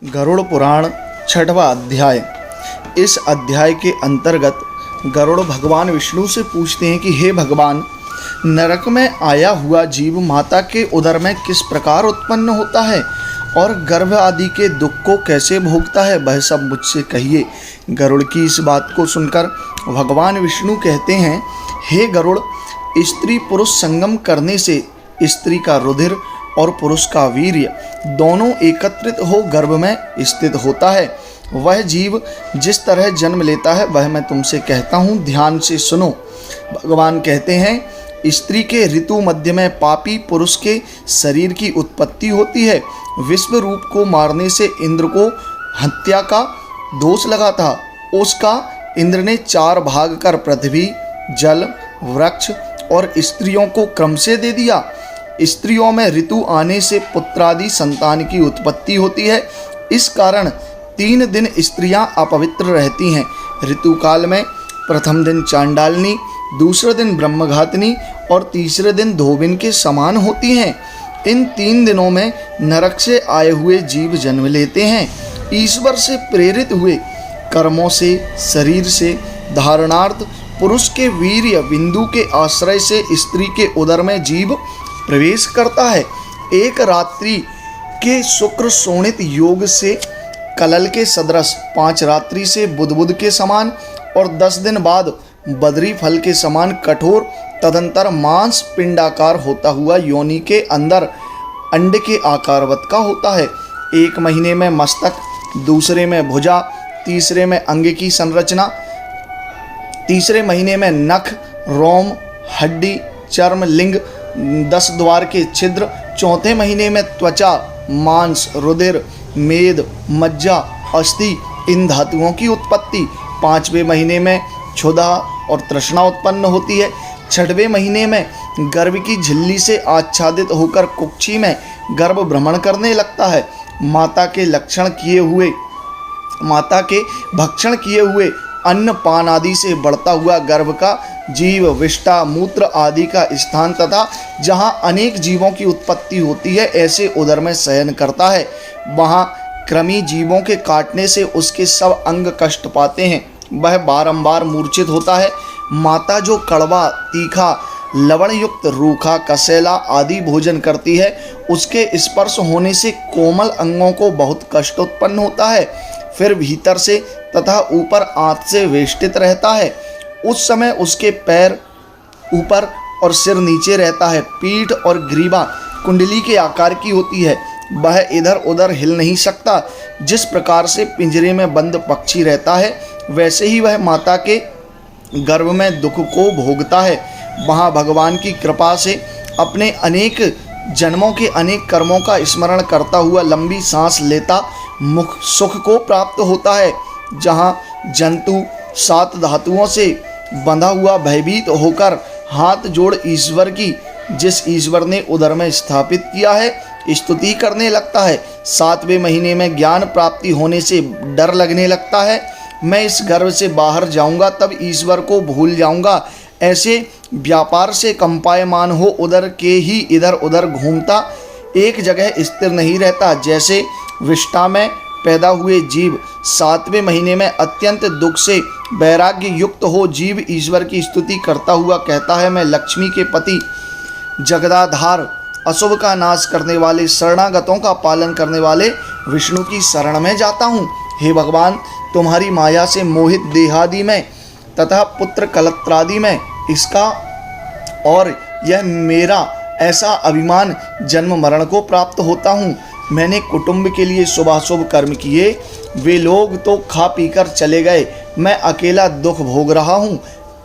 गरुड़ पुराण छठवां अध्याय। इस अध्याय के अंतर्गत गरुड़ भगवान विष्णु से पूछते हैं कि हे भगवान, नरक में आया हुआ जीव माता के उदर में किस प्रकार उत्पन्न होता है और गर्भ आदि के दुख को कैसे भोगता है, वह सब मुझसे कहिए। गरुड़ की इस बात को सुनकर भगवान विष्णु कहते हैं, हे गरुड़, स्त्री पुरुष संगम करने से स्त्री का रुधिर और पुरुष का वीर्य दोनों एकत्रित हो गर्भ में स्थित होता है। वह जीव जिस तरह जन्म लेता है वह मैं तुमसे कहता हूँ, ध्यान से सुनो। भगवान कहते हैं, स्त्री के ऋतु मध्य में पापी पुरुष के शरीर की उत्पत्ति होती है। विश्व रूप को मारने से इंद्र को हत्या का दोष लगा था। उसका इंद्र ने 4 भाग कर पृथ्वी, जल, वृक्ष और स्त्रियों को क्रम से दे दिया। स्त्रियों में ऋतु आने से पुत्रादि संतान की उत्पत्ति होती है। इस कारण 3 दिन स्त्रियां अपवित्र रहती हैं। ऋतु काल में प्रथम दिन चांडालनी, दूसरे दिन ब्रह्मघातिनी और तीसरे दिन धोबिन के समान होती हैं। इन 3 दिनों में नरक से आए हुए जीव जन्म लेते हैं। ईश्वर से प्रेरित हुए कर्मों से शरीर से धारणार्थ पुरुष के वीर्य बिंदु के आश्रय से स्त्री के उदर में जीव प्रवेश करता है। एक रात्रि के शुक्र शोणित योग से कलल के सदृश, 5 रात्रि से बुदबुद के समान और 10 दिन बाद बदरी फल के समान कठोर, तदंतर मांस पिंडाकार होता हुआ योनि के अंदर अंड के आकारवत का होता है। 1 महीने में मस्तक, दूसरे में भुजा, तीसरे में अंग की संरचना, तीसरे महीने में नख, रोम, हड्डी, चर्म, लिंग, 10 द्वार के छिद्र, चौथे महीने में त्वचा, मांस, रुधिर, मेद, मज्जा, अस्थि, इन धातुओं की उत्पत्ति। 5वें महीने में क्षुधा और तृष्णा उत्पन्न होती है। 6वें महीने में गर्भ की झिल्ली से आच्छादित होकर कुक्षी में गर्भ भ्रमण करने लगता है। माता के भक्षण किए हुए अन्न पान आदि से बढ़ता हुआ गर्भ का जीव विष्टा मूत्र आदि का स्थान तथा जहाँ अनेक जीवों की उत्पत्ति होती है ऐसे उदर में शयन करता है। वहाँ कृमि जीवों के काटने से उसके सब अंग कष्ट पाते हैं। वह बारंबार मूर्छित होता है। माता जो कड़वा, तीखा, लवण युक्त, रूखा, कसेला आदि भोजन करती है, उसके स्पर्श होने से कोमल अंगों को बहुत कष्ट उत्पन्न होता है। फिर भीतर से तथा ऊपर आंत से वेष्टित रहता है। उस समय उसके पैर ऊपर और सिर नीचे रहता है। पीठ और ग्रीवा कुंडली के आकार की होती है। वह इधर उधर हिल नहीं सकता। जिस प्रकार से पिंजरे में बंद पक्षी रहता है वैसे ही वह माता के गर्भ में दुख को भोगता है। वहाँ भगवान की कृपा से अपने अनेक जन्मों के अनेक कर्मों का स्मरण करता हुआ लंबी सांस लेता मुख सुख को प्राप्त होता है। जहाँ जंतु 7 धातुओं से बंधा हुआ भयभीत होकर हाथ जोड़ ईश्वर की, जिस ईश्वर ने उदर में स्थापित किया है, स्तुति करने लगता है। 7वें महीने में ज्ञान प्राप्ति होने से डर लगने लगता है। मैं इस गर्भ से बाहर जाऊंगा तब ईश्वर को भूल जाऊंगा। ऐसे व्यापार से कंपायमान हो उदर के ही इधर उधर घूमता, एक जगह स्थिर नहीं रहता। जैसे विष्टा में पैदा हुए जीव 7वें महीने में अत्यंत दुख से वैराग्य युक्त हो जीव ईश्वर की स्तुति करता हुआ कहता है, मैं लक्ष्मी के पति, जगदाधार, अशुभ का नाश करने वाले, शरणागतों का पालन करने वाले विष्णु की शरण में जाता हूँ। हे भगवान, तुम्हारी माया से मोहित देहादि में तथा पुत्र कलत्रादि में इसका और यह मेरा ऐसा अभिमान जन्म मरण को प्राप्त होता हूँ। मैंने कुटुंब के लिए शुभाशुभ कर्म किए, वे लोग तो खा पीकर चले गए, मैं अकेला दुख भोग रहा हूँ।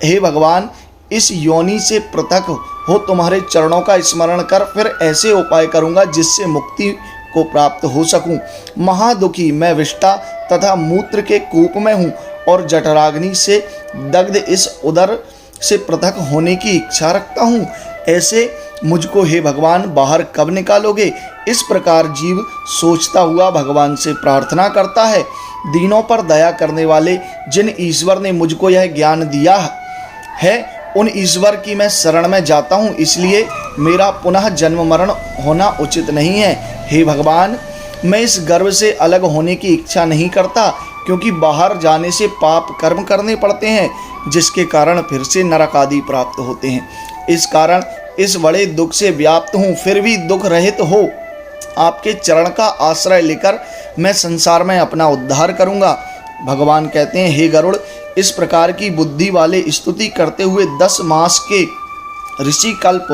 हे भगवान, इस योनि से पृथक हो तुम्हारे चरणों का स्मरण कर फिर ऐसे उपाय करूँगा जिससे मुक्ति को प्राप्त हो सकूँ। महादुखी मैं विष्टा तथा मूत्र के कूप में हूँ और जठराग्नि से दग्ध इस उदर से पृथक होने की इच्छा रखता हूँ। ऐसे मुझको हे भगवान बाहर कब निकालोगे? इस प्रकार जीव सोचता हुआ भगवान से प्रार्थना करता है। दीनों पर दया करने वाले जिन ईश्वर ने मुझको यह ज्ञान दिया है उन ईश्वर की मैं शरण में जाता हूँ, इसलिए मेरा पुनः जन्म मरण होना उचित नहीं है। हे भगवान, मैं इस गर्भ से अलग होने की इच्छा नहीं करता, क्योंकि बाहर जाने से पाप कर्म करने पड़ते हैं, जिसके कारण फिर से नरक आदि प्राप्त होते हैं। इस कारण इस बड़े दुख से व्याप्त हूँ, फिर भी दुख रहित हो आपके चरण का आश्रय लेकर मैं संसार में अपना उद्धार करूँगा। भगवान कहते हैं, हे गरुड़, इस प्रकार की बुद्धि वाले स्तुति करते हुए 10 मास के ऋषि कल्प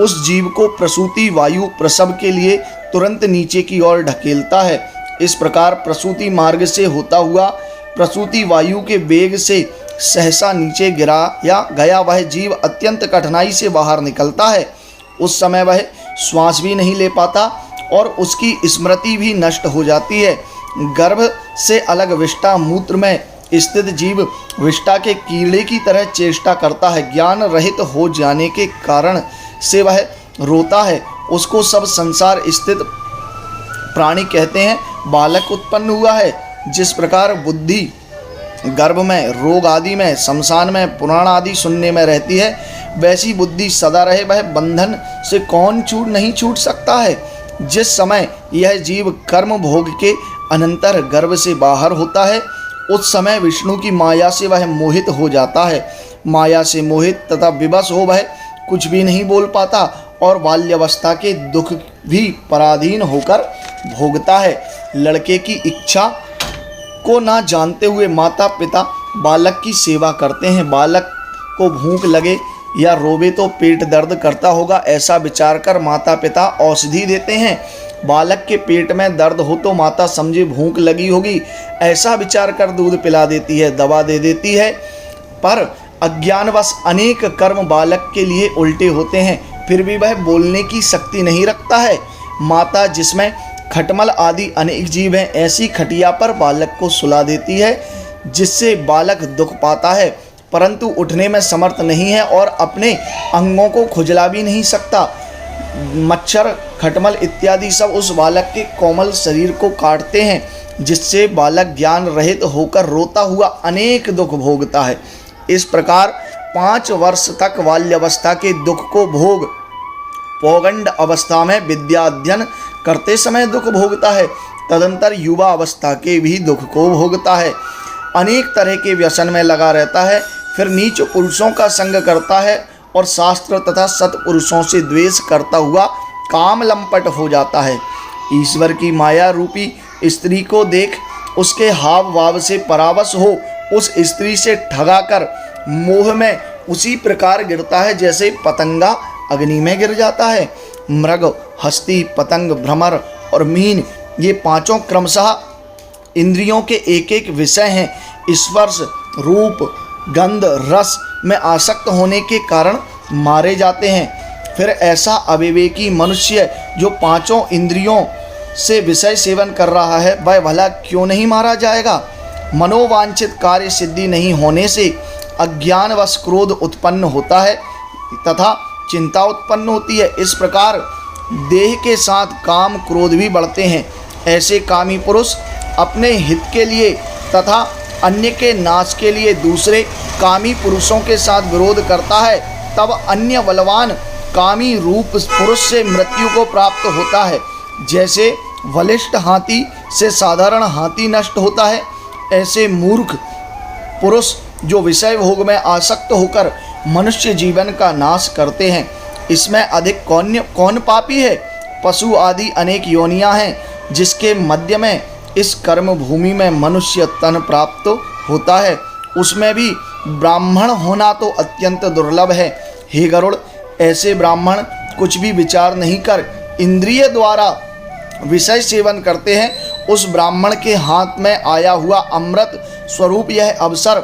उस जीव को प्रसूति वायु प्रसव के लिए तुरंत नीचे की ओर ढकेलता है। इस प्रकार प्रसूति मार्ग से होता हुआ प्रसूति वायु के वेग से सहसा नीचे गिरा या गया वह जीव अत्यंत कठिनाई से बाहर निकलता है। उस समय वह श्वास भी नहीं ले पाता और उसकी स्मृति भी नष्ट हो जाती है। गर्भ से अलग विष्टा मूत्र में स्थित जीव विष्टा के कीड़े की तरह चेष्टा करता है। ज्ञान रहित हो जाने के कारण से वह रोता है। उसको सब संसार स्थित प्राणी कहते हैं। बालक उत्पन्न हुआ है। जिस प्रकार बुद्धि गर्भ में, रोग आदि में, शमशान में, पुराण आदि सुनने में रहती है, वैसी बुद्धि सदा रहे वह बंधन से कौन नहीं छूट सकता है। जिस समय यह जीव कर्म भोग के अनंतर गर्भ से बाहर होता है, उस समय विष्णु की माया से वह मोहित हो जाता है। माया से मोहित तथा विवश हो वह कुछ भी नहीं बोल पाता और बाल्यावस्था के दुख भी पराधीन होकर भोगता है। लड़के की इच्छा को ना जानते हुए माता पिता बालक की सेवा करते हैं। बालक को भूख लगे या रोवे तो पेट दर्द करता होगा, ऐसा विचार कर माता पिता औषधि देते हैं। बालक के पेट में दर्द हो तो माता समझे भूख लगी होगी, ऐसा विचार कर दूध पिला देती है, दवा दे देती है। पर अज्ञानवश अनेक कर्म बालक के लिए उल्टे होते हैं, फिर भी वह बोलने की शक्ति नहीं रखता है। माता जिसमें खटमल आदि अनेक जीव हैं, ऐसी खटिया पर बालक को सुला देती है, जिससे बालक दुख पाता है, परंतु उठने में समर्थ नहीं है और अपने अंगों को खुजला भी नहीं सकता। मच्छर, खटमल इत्यादि सब उस बालक के कोमल शरीर को काटते हैं, जिससे बालक ज्ञान रहित होकर रोता हुआ अनेक दुख भोगता है। इस प्रकार 5 वर्ष तक बाल्यावस्था के दुख को भोग पौगंड अवस्था में विद्या अध्ययन करते समय दुख भोगता है। तदंतर युवा अवस्था के भी दुख को भोगता है। अनेक तरह के व्यसन में लगा रहता है। फिर नीच पुरुषों का संग करता है और शास्त्र तथा सत्पुरुषों से द्वेष करता हुआ काम लंपट हो जाता है। ईश्वर की माया रूपी स्त्री को देख उसके हाव भाव से परावश हो उस स्त्री से ठगा कर मोह में उसी प्रकार गिरता है जैसे पतंगा अग्नि में गिर जाता है। मृग, हस्ती, पतंग, भ्रमर और मीन, ये पांचों क्रमशः इंद्रियों के एक एक विषय हैं। स्पर्श, रूप, गंध, रस में आसक्त होने के कारण मारे जाते हैं। फिर ऐसा अविवेकी मनुष्य जो पांचों इंद्रियों से विषय सेवन कर रहा है, वह भला क्यों नहीं मारा जाएगा। मनोवांछित कार्य सिद्धि नहीं होने से अज्ञानवश क्रोध उत्पन्न होता है तथा चिंता उत्पन्न होती है। इस प्रकार देह के साथ काम क्रोध भी बढ़ते हैं। ऐसे कामी पुरुष अपने हित के लिए तथा अन्य के नाश के लिए दूसरे कामी पुरुषों के साथ विरोध करता है। तब अन्य बलवान कामी रूप पुरुष से मृत्यु को प्राप्त होता है। जैसे बलिष्ठ हाथी से साधारण हाथी नष्ट होता है, ऐसे मूर्ख पुरुष जो विषय भोग में आसक्त होकर मनुष्य जीवन का नाश करते हैं। इसमें अधिक कौन पापी है। पशु आदि अनेक योनियां हैं, जिसके मध्य में इस कर्म भूमि में मनुष्य तन प्राप्त होता है, उसमें भी ब्राह्मण होना तो अत्यंत दुर्लभ है। हे गरुड़, ऐसे ब्राह्मण कुछ भी विचार नहीं कर इंद्रिय द्वारा विषय सेवन करते हैं। उस ब्राह्मण के हाथ में आया हुआ अमृत स्वरूप यह अवसर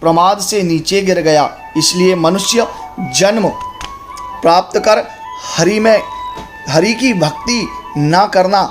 प्रमाद से नीचे गिर गया। इसलिए मनुष्य जन्म प्राप्त कर हरि की भक्ति ना करना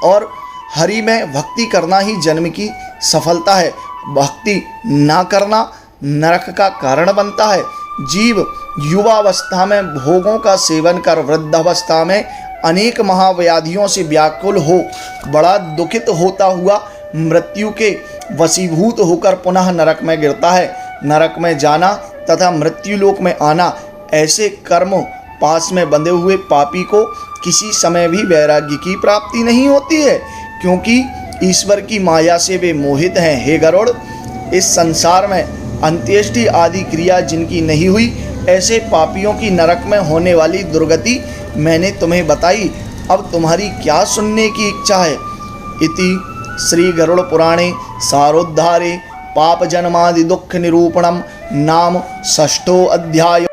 और हरि में भक्ति करना ही जन्म की सफलता है। भक्ति ना करना नरक का कारण बनता है। जीव युवावस्था में भोगों का सेवन कर वृद्धावस्था में अनेक महाव्याधियों से व्याकुल हो बड़ा दुखित होता हुआ मृत्यु के वशीभूत होकर पुनः नरक में गिरता है। नरक में जाना तथा मृत्युलोक में आना, ऐसे कर्म पास में बंधे हुए पापी को किसी समय भी वैराग्य की प्राप्ति नहीं होती है, क्योंकि ईश्वर की माया से वे मोहित हैं। हे गरुड़, इस संसार में अंत्येष्टि आदि क्रिया जिनकी नहीं हुई, ऐसे पापियों की नरक में होने वाली दुर्गति मैंने तुम्हें बताई। अब तुम्हारी क्या सुनने की इच्छा है? इति श्री गरुड़ पुराणे सारोद्धारे पाप जन्मादि दुख निरूपणम नाम षष्ठो अध्याय।